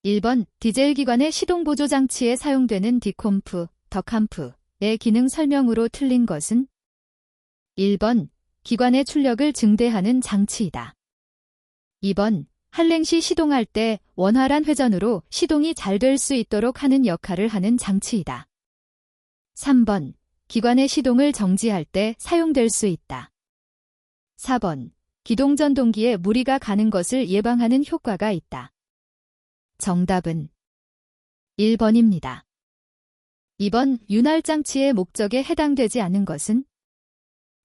1번 디젤 기관의 시동 보조 장치에 사용되는 디콤프, 더캄프의 기능 설명으로 틀린 것은 1번 기관의 출력을 증대하는 장치이다. 2번 한랭시 시동할 때 원활한 회전으로 시동이 잘 될 수 있도록 하는 역할을 하는 장치이다. 3번 기관의 시동을 정지할 때 사용될 수 있다. 4번 기동전동기에 무리가 가는 것을 예방하는 효과가 있다. 정답은 1번입니다. 2번 윤활장치의 목적에 해당되지 않는 것은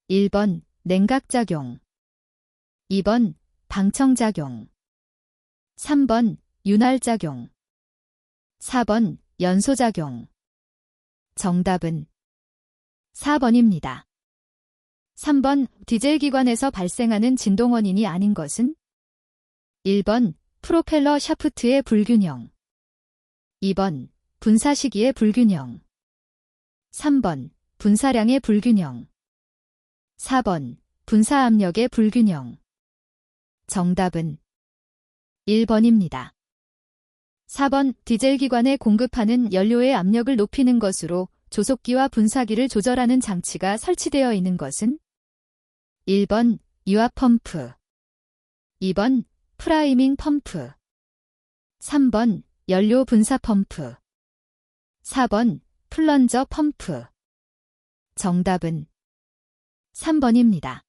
1번 냉각작용, 2번 방청작용, 3번 윤활작용, 4번 연소작용. 정답은 4번입니다. 3번 디젤 기관에서 발생하는 진동 원인이 아닌 것은 1번 프로펠러 샤프트의 불균형, 2번 분사시기의 불균형, 3번 분사량의 불균형, 4번 분사압력의 불균형. 정답은 1번입니다. 4번 디젤 기관에 공급하는 연료의 압력을 높이는 것으로 조속기와 분사기를 조절하는 장치가 설치되어 있는 것은 1번 유압 펌프, 2번 프라이밍 펌프, 3번 연료 분사 펌프, 4번 플런저 펌프. 정답은 3번입니다.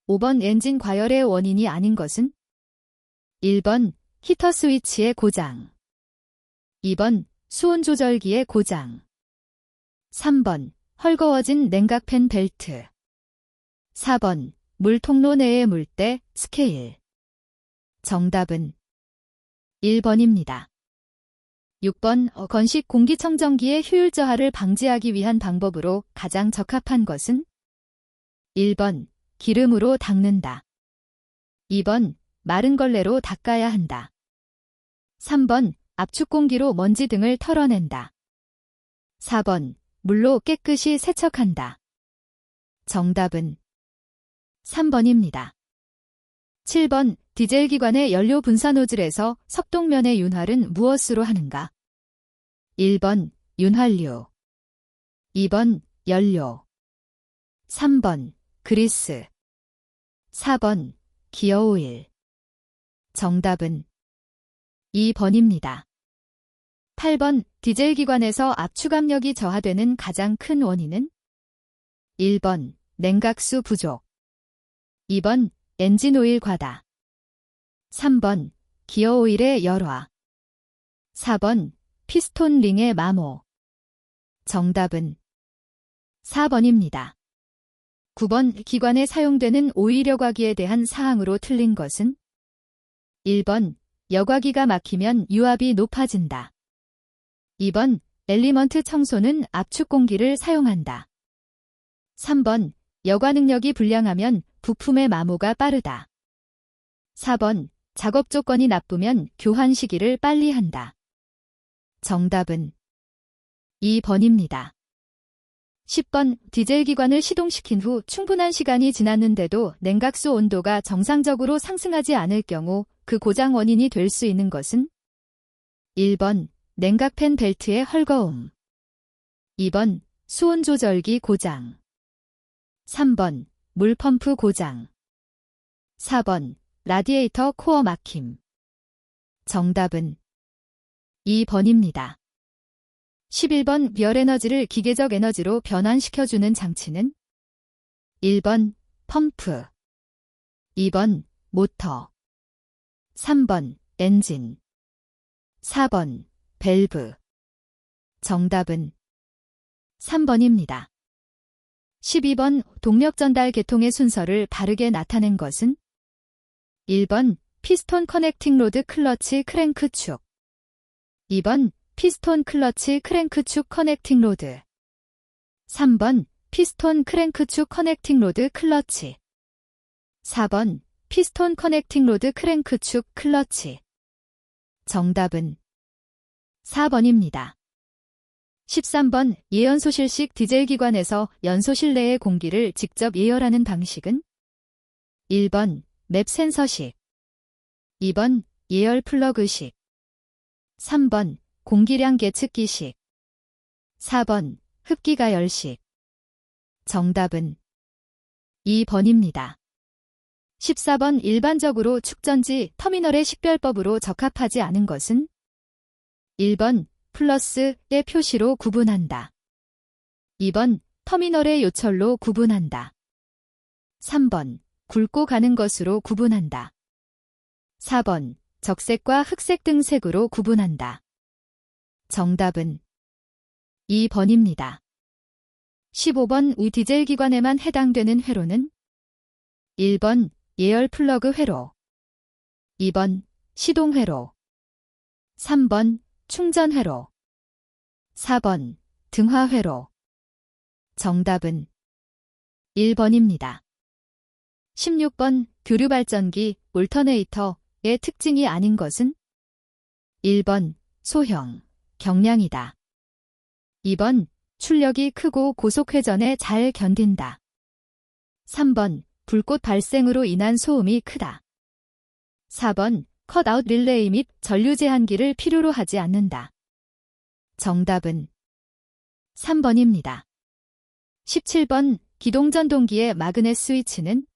5번 엔진 과열의 원인이 아닌 것은 1번 히터 스위치의 고장, 2번 수온 조절기의 고장, 3번 헐거워진 냉각팬 벨트, 4번 물 통로 내의 물때 스케일. 정답은 1번입니다. 6번 건식 공기청정기의 효율 저하를 방지하기 위한 방법으로 가장 적합한 것은 1번 기름으로 닦는다, 2번 마른 걸레로 닦아야 한다, 3번 압축 공기로 먼지 등을 털어낸다, 4번 물로 깨끗이 세척한다. 정답은 3번입니다. 7번 디젤 기관의 연료 분사 노즐에서 석동면의 윤활은 무엇으로 하는가? 1번 윤활유, 2번 연료, 3번 그리스, 4번 기어오일. 정답은 2번입니다. 8번 디젤 기관에서 압축압력이 저하되는 가장 큰 원인은 1번 냉각수 부족, 2번 엔진오일 과다, 3번 기어오일의 열화, 4번 피스톤 링의 마모. 정답은 4번입니다. 9번 기관에 사용되는 오일 여과기에 대한 사항으로 틀린 것은 1번 여과기가 막히면 유압이 높아진다, 2번 엘리먼트 청소는 압축 공기를 사용한다, 3번 여과 능력이 불량하면 부품의 마모가 빠르다, 4번 작업 조건이 나쁘면 교환 시기를 빨리 한다. 정답은 2번입니다. 10번 디젤 기관을 시동시킨 후 충분한 시간이 지났는데도 냉각수 온도가 정상적으로 상승하지 않을 경우 그 고장 원인이 될 수 있는 것은 1번 냉각팬 벨트의 헐거움, 2번 수온 조절기 고장, 3번 물펌프 고장, 4번 라디에이터 코어 막힘. 정답은 2번입니다. 11번 열 에너지를 기계적 에너지로 변환시켜주는 장치는 1번 펌프, 2번 모터, 3번 엔진, 4번 밸브. 정답은 3번입니다. 12번 동력 전달 계통의 순서를 바르게 나타낸 것은 1번 피스톤 커넥팅 로드 클러치 크랭크 축, 2번 피스톤 클러치 크랭크 축 커넥팅 로드, 3번 피스톤 크랭크 축 커넥팅 로드 클러치, 4번 피스톤 커넥팅 로드 크랭크 축 클러치. 정답은 4번입니다. 13번 예연소실식 디젤 기관에서 연소 실내의 공기를 직접 예열하는 방식은 1번 맵 센서식, 2번 예열 플러그식, 3번 공기량 계측기식. 4번 흡기가열식. 정답은 2번입니다. 14번 일반적으로 축전지 터미널의 식별법으로 적합하지 않은 것은 1번 플러스의 표시로 구분한다. 2번 터미널의 요철로 구분한다. 3번 굵고 가는 것으로 구분한다. 4번 적색과 흑색 등 색으로 구분한다. 정답은 2번입니다. 15번 우 디젤 기관에만 해당되는 회로는 1번 예열 플러그 회로, 2번 시동 회로, 3번 충전 회로, 4번 등화 회로. 정답은 1번입니다. 16번 교류 발전기 올터네이터의 특징이 아닌 것은 1번 소형, 경량이다. 2번 출력이 크고 고속 회전에 잘 견딘다. 3번 불꽃 발생으로 인한 소음이 크다. 4번 컷아웃 릴레이 및 전류 제한기를 필요로 하지 않는다. 정답은 3번입니다. 17번 기동전동기의 마그넷 스위치는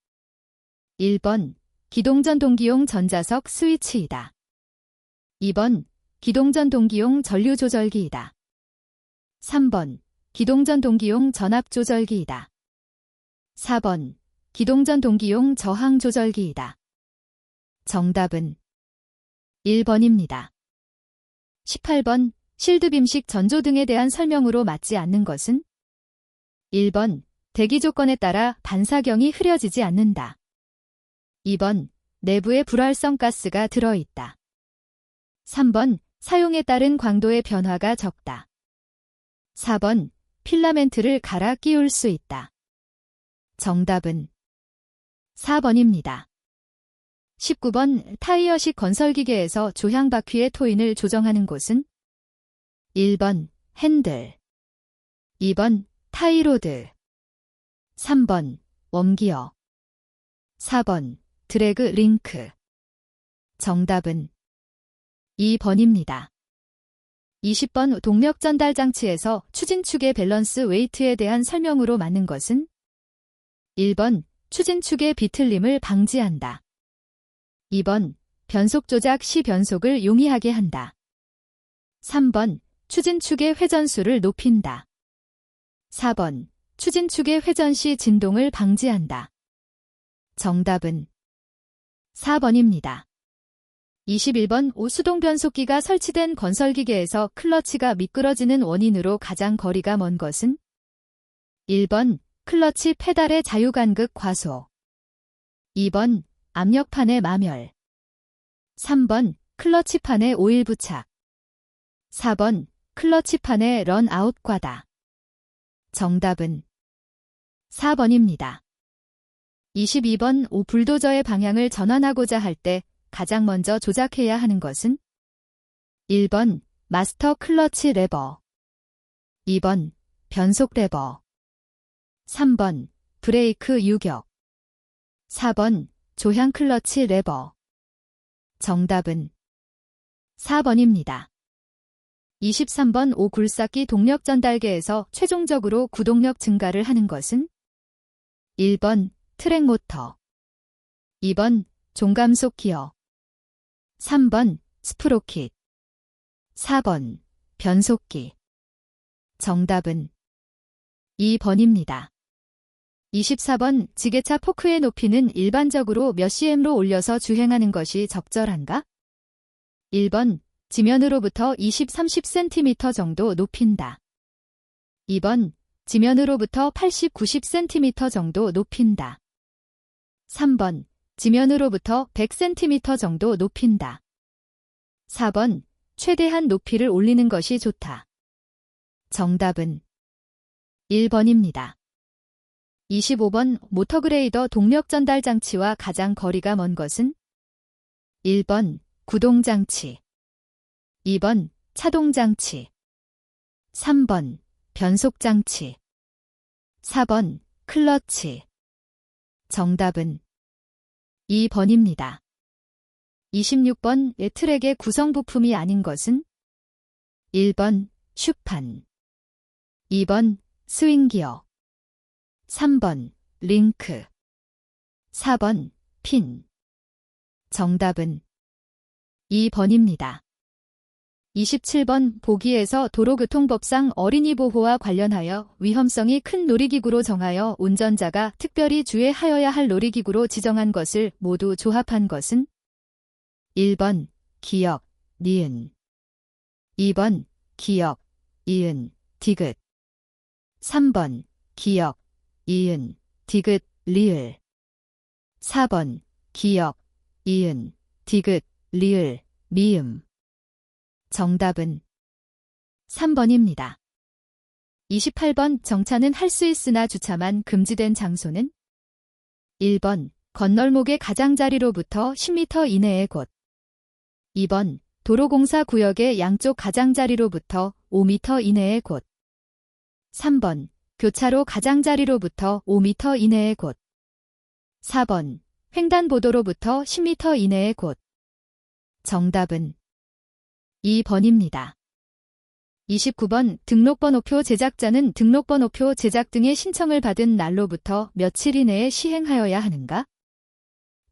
1번 기동전동기용 전자석 스위치이다. 2번 기동전동기용 전류 조절기이다. 3번 기동전동기용 전압 조절기이다. 4번 기동전동기용 저항 조절기이다. 정답은 1번입니다. 18번 실드빔식 전조 등에 대한 설명으로 맞지 않는 것은 1번 대기 조건에 따라 반사경이 흐려지지 않는다. 2번 내부에 불활성 가스가 들어있다. 3번 사용에 따른 광도의 변화가 적다. 4번 필라멘트를 갈아 끼울 수 있다. 정답은 4번입니다. 19번 타이어식 건설기계에서 조향 바퀴의 토인을 조정하는 곳은 1번 핸들, 2번 타이로드, 3번 웜기어, 4번 드래그 링크. 정답은 2번입니다. 20번 동력 전달 장치에서 추진축의 밸런스 웨이트에 대한 설명으로 맞는 것은 1번 추진축의 비틀림을 방지한다. 2번 변속 조작 시 변속을 용이하게 한다. 3번 추진축의 회전수를 높인다. 4번 추진축의 회전 시 진동을 방지한다. 정답은 4번입니다. 21번 수동 변속기가 설치된 건설기계에서 클러치가 미끄러지는 원인으로 가장 거리가 먼 것은 1번 클러치 페달의 자유간극 과소, 2번 압력판의 마멸, 3번 클러치판의 오일 부착, 4번 클러치판의 런아웃 과다. 정답은 4번입니다. 22번 불도저의 방향을 전환하고자 할 때 가장 먼저 조작해야 하는 것은 1번 마스터 클러치 레버, 2번 변속 레버, 3번 브레이크 유격, 4번 조향 클러치 레버. 정답은 4번입니다. 23번 굴삭기 동력 전달계에서 최종적으로 구동력 증가를 하는 것은 1번 트랙 모터, 2번 종감속 기어, 3번 스프로킷, 4번 변속기. 정답은 2번입니다. 24번 지게차 포크의 높이는 일반적으로 몇 cm로 올려서 주행하는 것이 적절한가? 1번 지면으로부터 20-30cm 정도 높인다. 2번 지면으로부터 80-90cm 정도 높인다. 3번 지면으로부터 100cm 정도 높인다. 4번 최대한 높이를 올리는 것이 좋다. 정답은 1번입니다. 25번 모터그레이더 동력 전달 장치와 가장 거리가 먼 것은 1번 구동장치, 2번 차동장치, 3번 변속장치, 4번 클러치. 정답은 2번입니다. 26번 트랙의 구성 부품이 아닌 것은 1번 슈판, 2번 스윙기어, 3번 링크, 4번 핀. 정답은 2번입니다. 27번 보기에서 도로교통법상 어린이 보호와 관련하여 위험성이 큰 놀이기구로 정하여 운전자가 특별히 주의하여야 할 놀이기구로 지정한 것을 모두 조합한 것은 1번 기역, 니은, 2번 기역, 이은, 디귿, 3번 기역, 이은, 디귿, 리을, 4번 기역, 이은, 디귿, 리을, 미음. 정답은 3번입니다. 28번 정차는 할 수 있으나 주차만 금지된 장소는 1번 건널목의 가장자리로부터 10m 이내의 곳, 2번 도로공사 구역의 양쪽 가장자리로부터 5m 이내의 곳, 3번 교차로 가장자리로부터 5m 이내의 곳, 4번 횡단보도로부터 10m 이내의 곳. 정답은 2번입니다. 29번 등록번호표 제작자는 등록번호표 제작 등의 신청을 받은 날로부터 며칠 이내에 시행하여야 하는가?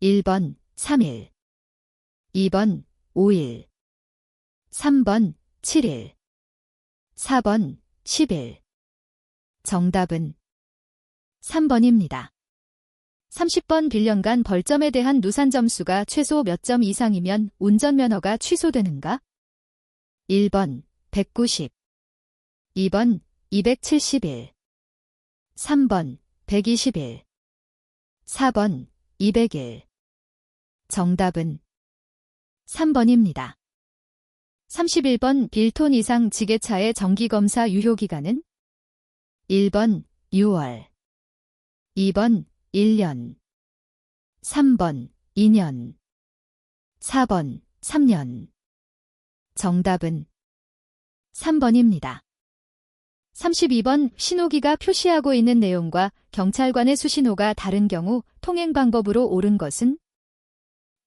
1번 3일, 2번 5일, 3번 7일, 4번 10일. 정답은 3번입니다. 30번 빌런간 벌점에 대한 누산 점수가 최소 몇 점 이상이면 운전면허가 취소되는가? 1번 190, 2번 271, 3번 121, 4번 201. 정답은 3번입니다. 31번 빌톤 이상 지게차의 정기검사 유효기간은 1번 6월, 2번 1년, 3번 2년, 4번 3년. 정답은 3번입니다. 32번 신호기가 표시하고 있는 내용과 경찰관의 수신호가 다른 경우 통행 방법으로 옳은 것은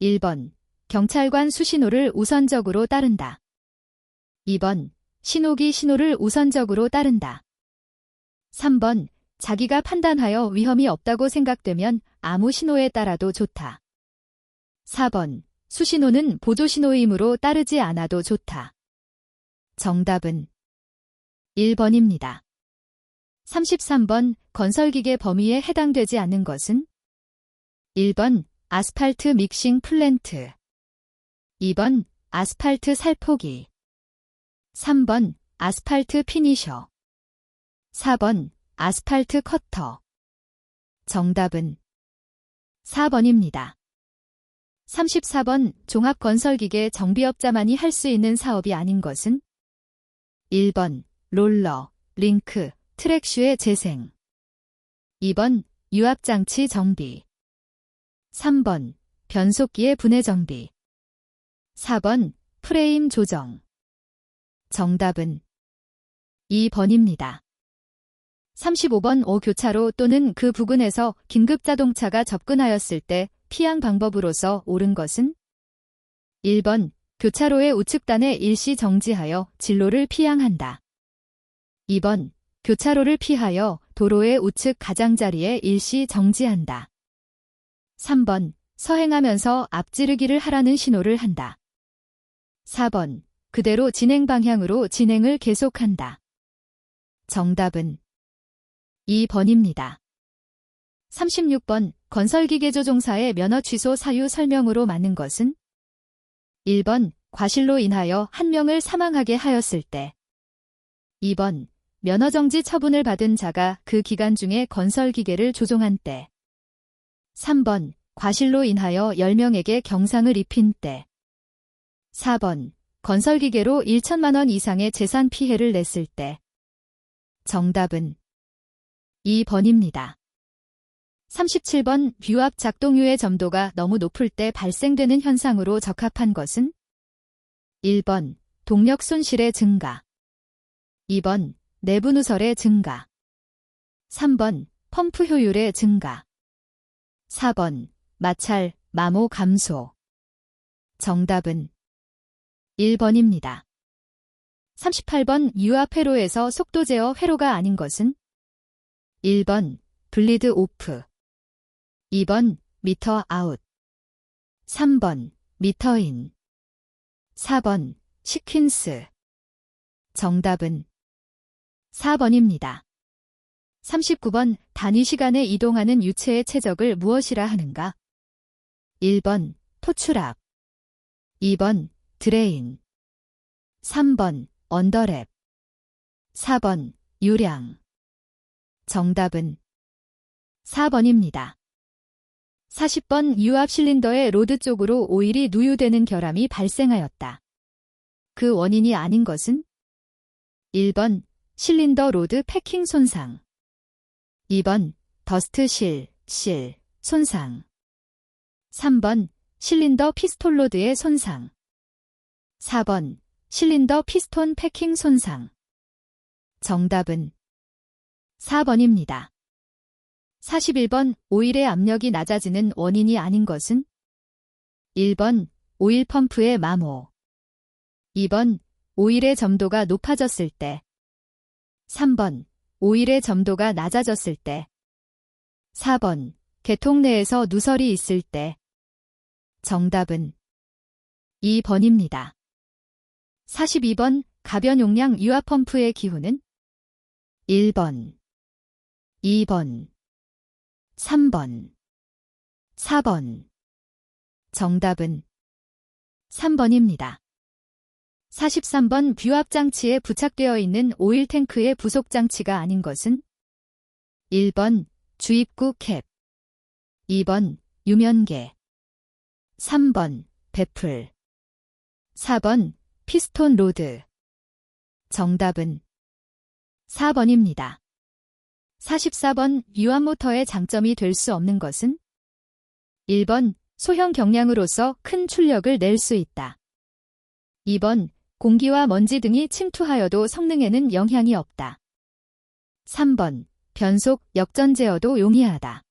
1번 경찰관 수신호를 우선적으로 따른다. 2번 신호기 신호를 우선적으로 따른다. 3번 자기가 판단하여 위험이 없다고 생각되면 아무 신호에 따라도 좋다. 4번 수신호는 보조신호이므로 따르지 않아도 좋다. 정답은 1번입니다. 33번 건설기계 범위에 해당되지 않는 것은 1번 아스팔트 믹싱 플랜트, 2번 아스팔트 살포기, 3번 아스팔트 피니셔, 4번 아스팔트 커터. 정답은 4번입니다. 34번 종합건설기계 정비업자만이 할 수 있는 사업이 아닌 것은 1번 롤러, 링크, 트랙슈의 재생, 2번 유압장치 정비, 3번 변속기의 분해 정비, 4번 프레임 조정. 정답은 2번입니다. 35번 5교차로 또는 그 부근에서 긴급자동차가 접근하였을 때 피항 방법으로서 옳은 것은 1번 교차로의 우측단에 일시 정지하여 진로를 피항한다. 2번 교차로를 피하여 도로의 우측 가장자리에 일시 정지한다. 3번 서행하면서 앞지르기를 하라는 신호를 한다. 4번 그대로 진행 방향으로 진행을 계속한다. 정답은 2번입니다. 36번 건설기계 조종사의 면허 취소 사유 설명으로 맞는 것은 1번 과실로 인하여 한 명을 사망하게 하였을 때, 2번 면허정지 처분을 받은 자가 그 기간 중에 건설기계를 조종한 때, 3번 과실로 인하여 10명에게 경상을 입힌 때, 4번 건설기계로 1천만 원 이상의 재산 피해를 냈을 때. 정답은 2번입니다. 37번 뷰압 작동유의 점도가 너무 높을 때 발생되는 현상으로 적합한 것은 1번 동력 손실의 증가, 2번 내부 누설의 증가, 3번 펌프 효율의 증가, 4번 마찰, 마모 감소. 정답은 1번입니다. 38번 유압 회로에서 속도 제어 회로가 아닌 것은? 1번 블리드 오프, 2번 미터 아웃, 3번 미터 인, 4번 시퀸스. 정답은 4번입니다. 39번 단위 시간에 이동하는 유체의 최적을 무엇이라 하는가? 1번 토출압, 2번 드레인, 3번 언더랩, 4번 유량. 정답은 4번입니다. 40번 유압 실린더의 로드 쪽으로 오일이 누유되는 결함이 발생하였다. 그 원인이 아닌 것은? 1번 실린더 로드 패킹 손상, 2번 더스트 실 손상, 3번 실린더 피스톨 로드의 손상, 4번 실린더 피스톤 패킹 손상. 정답은 4번입니다. 41번 오일의 압력이 낮아지는 원인이 아닌 것은? 1번 오일 펌프의 마모, 2번 오일의 점도가 높아졌을 때, 3번 오일의 점도가 낮아졌을 때, 4번 개통 내에서 누설이 있을 때. 정답은 2번입니다. 42번 가변 용량 유압 펌프의 기호는? 1번, 2번, 3번, 4번. 정답은 3번입니다. 43번 뷰압 장치에 부착되어 있는 오일 탱크의 부속 장치가 아닌 것은? 1번 주입구 캡, 2번 유면계, 3번 배풀, 4번 피스톤 로드. 정답은 4번입니다. 44번 유압 모터의 장점이 될 수 없는 것은? 1번 소형 경량으로서 큰 출력을 낼 수 있다. 2번 공기와 먼지 등이 침투하여도 성능에는 영향이 없다. 3번 변속 역전 제어도 용이하다.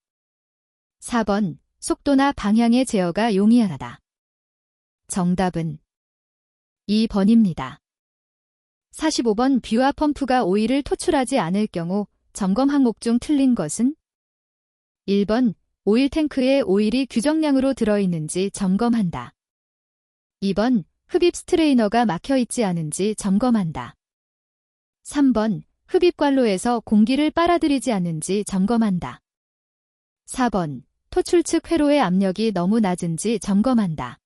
4번 속도나 방향의 제어가 용이하다. 정답은 2번입니다. 45번 뷰압 펌프가 오일을 토출하지 않을 경우 점검 항목 중 틀린 것은? 1번 오일 탱크에 오일이 규정량으로 들어있는지 점검한다. 2번 흡입 스트레이너가 막혀있지 않은지 점검한다. 3번 흡입 관로에서 공기를 빨아들이지 않는지 점검한다. 4번 토출 측 회로의 압력이 너무 낮은지 점검한다.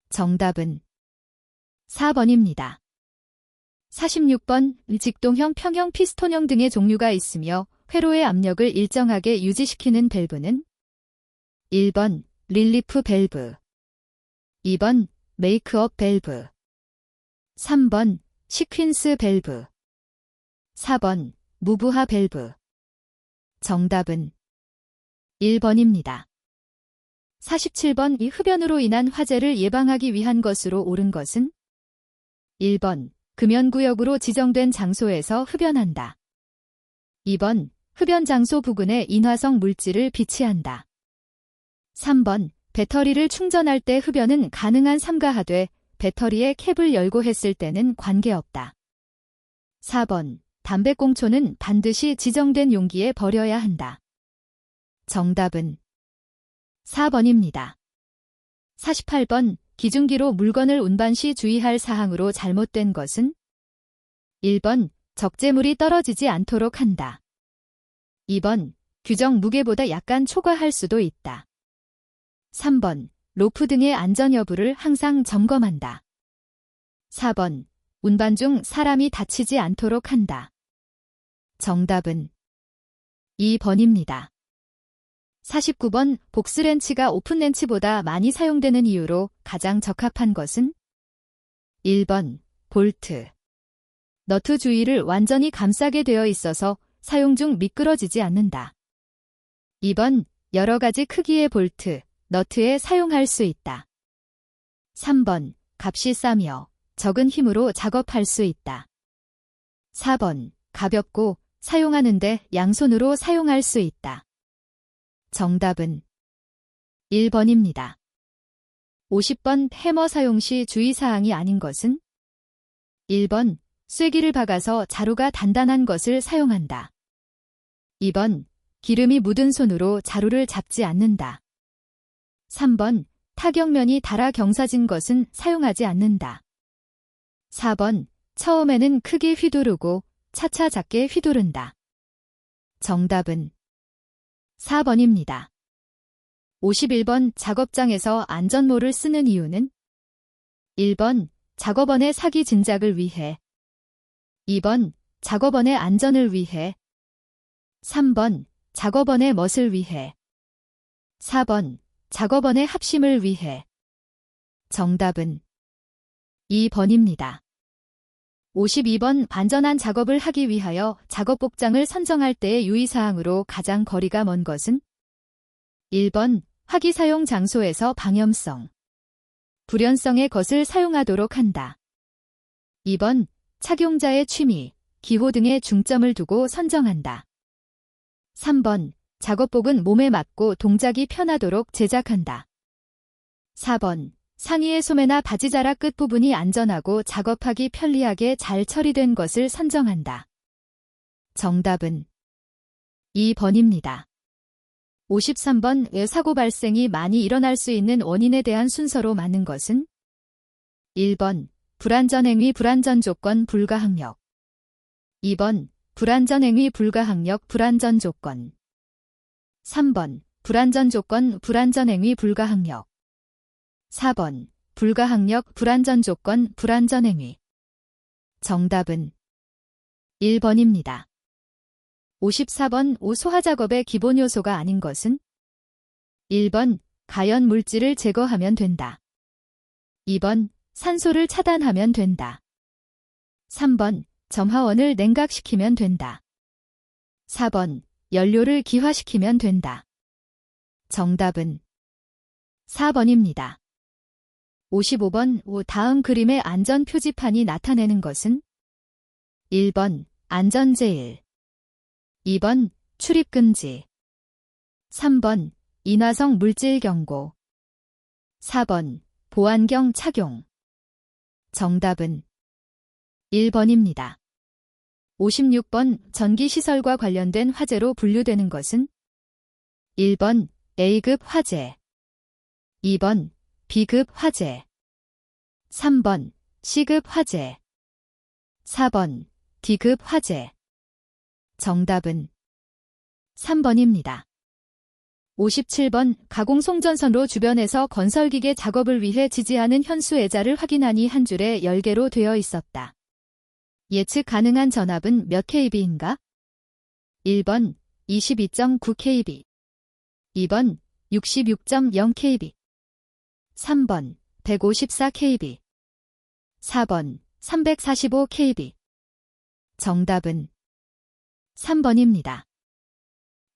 정답은 4번입니다. 46번 직동형, 평형, 피스톤형 등의 종류가 있으며 회로의 압력을 일정하게 유지시키는 밸브는? 1번 릴리프 밸브, 2번 메이크업 밸브, 3번 시퀸스 밸브, 4번 무브하 밸브. 정답은 1번입니다. 47번 이 흡연으로 인한 화재를 예방하기 위한 것으로 옳은 것은? 1번 금연구역으로 지정된 장소에서 흡연한다. 2번 흡연 장소 부근에 인화성 물질을 비치한다. 3번 배터리를 충전할 때 흡연은 가능한 삼가하되 배터리의 캡을 열고 했을 때는 관계없다. 4번 담배꽁초는 반드시 지정된 용기에 버려야 한다. 정답은 4번입니다. 48번 기중기로 물건을 운반 시 주의할 사항으로 잘못된 것은? 1번 적재물이 떨어지지 않도록 한다. 2번 규정 무게보다 약간 초과할 수도 있다. 3번 로프 등의 안전 여부를 항상 점검한다. 4번 운반 중 사람이 다치지 않도록 한다. 정답은 2번입니다. 49번 복스렌치가 오픈렌치보다 많이 사용되는 이유로 가장 적합한 것은? 1번 볼트. 너트 주위를 완전히 감싸게 되어 있어서 사용 중 미끄러지지 않는다. 2번 여러 가지 크기의 볼트, 너트에 사용할 수 있다. 3번 값이 싸며 적은 힘으로 작업할 수 있다. 4번 가볍고 사용하는데 양손으로 사용할 수 있다. 정답은 1번입니다. 50번 해머 사용 시 주의사항이 아닌 것은? 1번, 쐐기를 박아서 자루가 단단한 것을 사용한다. 2번, 기름이 묻은 손으로 자루를 잡지 않는다. 3번, 타격면이 닳아 경사진 것은 사용하지 않는다. 4번, 처음에는 크게 휘두르고 차차 작게 휘두른다. 정답은 4번입니다. 51번 작업장에서 안전모를 쓰는 이유는 1번, 작업원의 사기 진작을 위해 2번, 작업원의 안전을 위해 3번, 작업원의 멋을 위해 4번, 작업원의 합심을 위해 정답은 2번입니다. 52번 반전한 작업을 하기 위하여 작업복장을 선정할 때의 유의사항으로 가장 거리가 먼 것은 1번, 화기 사용 장소에서 방염성, 불연성의 것을 사용하도록 한다. 2번, 착용자의 취미, 기호 등에 중점을 두고 선정한다. 3번, 작업복은 몸에 맞고 동작이 편하도록 제작한다. 4번, 상의의 소매나 바지자락 끝부분이 안전하고 작업하기 편리하게 잘 처리된 것을 선정한다. 정답은 2번입니다. 53번 왜 사고 발생이 많이 일어날 수 있는 원인에 대한 순서로 맞는 것은 1번, 불안전행위 불안전조건 불가항력 2번, 불안전행위 불가항력 불안전조건 3번, 불안전조건 불안전행위 불가항력 4번, 불가항력 불안전조건 불안전행위 정답은 1번입니다. 54번 소화작업의 기본 요소가 아닌 것은 1번, 가연 물질을 제거하면 된다. 2번, 산소를 차단하면 된다. 3번, 점화원을 냉각시키면 된다. 4번, 연료를 기화시키면 된다. 정답은 4번입니다. 55번 다음 그림의 안전 표지판이 나타내는 것은 1번, 안전제일 2번, 출입금지 3번, 인화성 물질 경고 4번, 보안경 착용 정답은 1번입니다. 56번, 전기시설과 관련된 화재로 분류되는 것은 1번, A급 화재 2번, B급 화재 3번, C급 화재 4번, D급 화재 정답은 3번입니다. 57번, 가공송전선로 주변에서 건설기계 작업을 위해 지지하는 현수애자를 확인하니 한 줄에 10개로 되어 있었다. 예측 가능한 전압은 몇 kb인가? 1번, 22.9kb 2번, 66.0kb 3번, 154kb 4번, 345kb 정답은 3번입니다.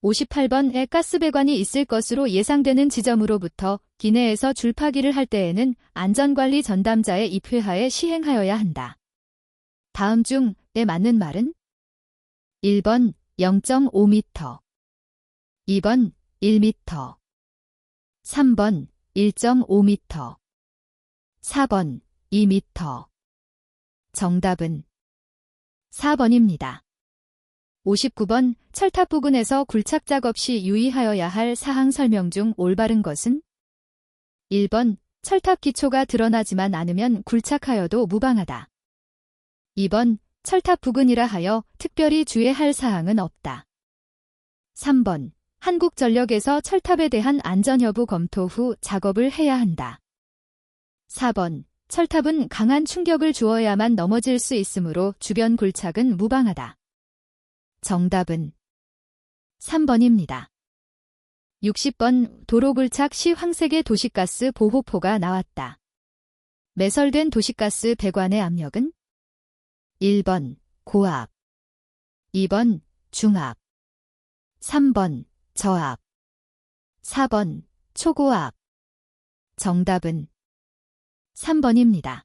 58번에 가스배관이 있을 것으로 예상되는 지점으로부터 기내에서 줄파기를 할 때에는 안전관리 전담자의 입회하에 시행하여야 한다. 다음 중에 맞는 말은 1번 0.5m 2번 1m 3번 1.5m 4번 2m 정답은 4번입니다. 59번 철탑 부근에서 굴착 작업 시 유의하여야 할 사항 설명 중 올바른 것은 1번 철탑 기초가 드러나지만 않으면 굴착하여도 무방하다. 2번 철탑 부근이라 하여 특별히 주의할 사항은 없다. 3번 한국전력에서 철탑에 대한 안전 여부 검토 후 작업을 해야 한다. 4번 철탑은 강한 충격을 주어야만 넘어질 수 있으므로 주변 굴착은 무방하다. 정답은 3번입니다. 60번 도로굴착 시 황색의 도시가스 보호포가 나왔다. 매설된 도시가스 배관의 압력은 1번 고압 2번 중압 3번 저압 4번 초고압 정답은 3번입니다.